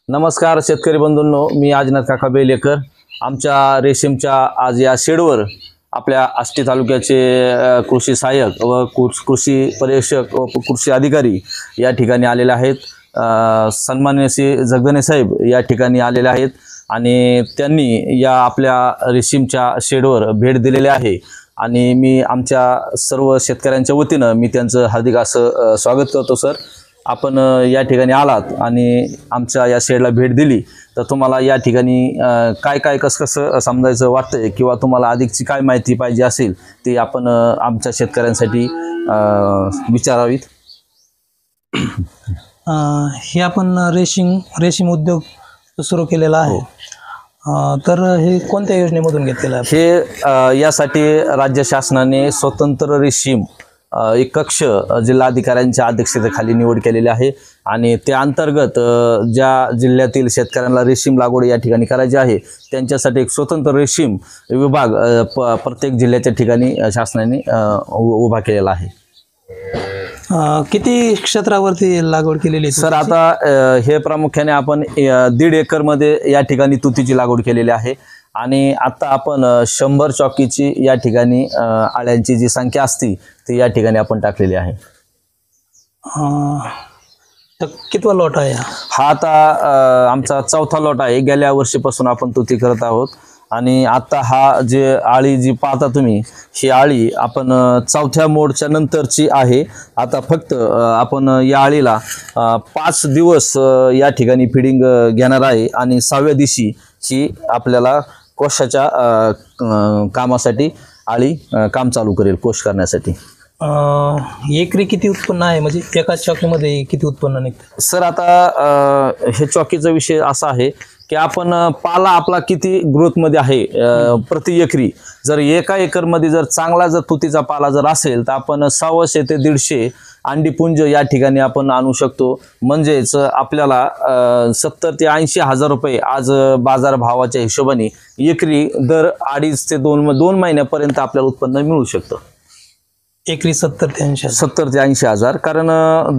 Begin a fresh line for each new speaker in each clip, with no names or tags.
नमस्कार शेतकरी बंधूंनो, मी आजनाथ काका बेलेकर। आमच्या रेशीमच्या आज या शेडवर आपल्या आष्टी तालुक्याचे कृषी सहाय्यक व कृषी पर्यवेक्षक व कृषी अधिकारी या ठिकाणी आलेले आहेत। सन्माननीय श्री जगदणे साहेब या ठिकाणी आलेले आहेत आणि त्यांनी या आपल्या रेशीमच्या शेडवर भेट दिलेली आहे आणि मी आमच्या सर्व शेतकऱ्यांच्या वतीनं मी त्यांचं हार्दिक असं स्वागत करतो। सर, आपण या ठिकाणी आलात आणि आमच्या या शेडला भेट दिली तर तुम्हाला या ठिकाणी काय कसं समजायचं वाटतंय किंवा तुम्हाला अधिकची काय माहिती पाहिजे असेल ती आपण आमच्या शेतकऱ्यांसाठी विचारावीत।
हे आपण रेशीम उद्योग सुरू केलेला आहे, तर हे कोणत्या योजनेमधून घेतलेलं आहे?
हे यासाठी राज्य शासनाने स्वतंत्र रेशीम एक कक्ष जिल्हाधिकाऱ्यांच्या अध्यक्षतेखाली निवड केलेली आहे आणि त्या अंतर्गत ज्या जिल्ह्यातील शेतकऱ्यांना रेशीम लागवड या ठिकाणी करायची आहे त्यांच्यासाठी एक स्वतंत्र रेशीम विभाग प्रत्येक जिल्ह्याच्या ठिकाणी शासनाने उभा केलेला आहे।
किती क्षेत्रावरती लागवड केलेली
सर? आता हे प्रामुख्याने आपण 1.5 एकरमध्ये या ठिकाणी तुतीची लागवड केलेली आहे आणि आता आपण 100 चॉकीची या ठिकाणी आळ्यांची जी संख्या असती ती या ठिकाणी आपण टाकलेली आहे।
कितवा लॉट आहे
हा? आता आमचा 4था लॉट आहे। गेल्या वर्षीपासून आपण तुती करत आहोत आणि आता हा जे आळी जी पाहता तुम्ही ही आळी आपण 4थ्या मोडच्या नंतरची आहे। आता फक्त आपण या आळीला 5 दिवस या ठिकाणी फिडिंग घेणार आहे आणि 6व्या दिवशी ची आपल्याला कोशाच्या कामासाठी आळी काम चालू करेल, कोश करण्यासाठी।
एकरी किती उत्पन्न आहे, म्हणजे एका चॉकीमध्ये किती उत्पन्न निघतं?
सर, आता हे चॉकीचा विषय असा आहे की आपण पाला आपला किती ग्रोथमध्ये आहे प्रति एकरी। जर एका एकरमध्ये जर चांगला जर तुतीचा पाला जर असेल तर आपण 100 ते 150 अंडीपुंज या ठिकाणी आपण आणू शकतो। म्हणजेच आपल्याला 70 ते 80 हजार रुपये आज बाजार भावाच्या हिशोबाने एकरी दर 2.5 ते 2 महिन्यापर्यंत आपल्याला उत्पन्न मिळू शकतं।
एकरी 70 ते
80 हजार, कारण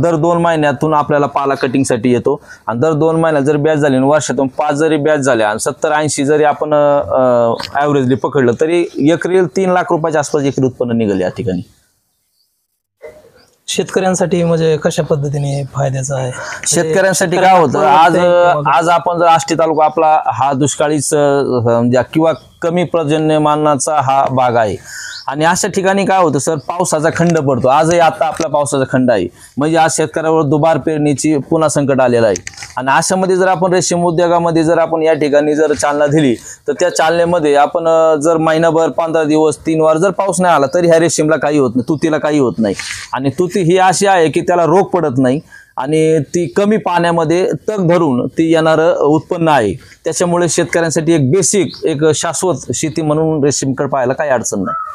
दर 2 महिन्यातून आपल्याला पाला कटिंगसाठी येतो आणि दर 2 महिन्यात जर बॅच झाली आणि वर्षातून 5 जरी बॅच झाल्या आणि 70-80 जरी आपण ॲव्हरेजली पकडलं तरी एकरी 3 लाख रुपयाच्या आसपास एकरी उत्पन्न निघेल या ठिकाणी।
शेतकऱ्यांसाठी म्हणजे कशा पद्धतीने फायद्याचं आहे?
शेतकऱ्यांसाठी काय होतं, आज आपण जर आष्टी तालुका आपला हा दुष्काळीच किंवा कमी पर्जन्यमानाचा हा भाग आहे आणि अशा ठिकाणी काय होतं सर, पावसाचा खंड पडतो। आजही आता आपला पावसाचा खंड आहे, म्हणजे आज शेतकऱ्यावर दुबार पेरणीची पुन्हा संकट आलेलं आहे आणि अशामध्ये जर आपण रेशीम उद्योगामध्ये जर आपण या ठिकाणी जर चालना दिली तर त्या चालनेमध्ये आपण जर महिनाभर 15 दिवस 3 वार जर पाऊस नाही आला तरी ह्या रेशीमला काही होत नाही, तुतीला काही होत नाही। आणि तुती ही अशी आहे की त्याला रोग पडत नाही आणि ती कमी पाण्यामध्ये तग धरून ती येणारं उत्पन्न आहे। त्याच्यामुळे शेतकऱ्यांसाठी एक बेसिक एक शाश्वत शेती म्हणून रेशीमकडे पाहायला काही अडचण नाही।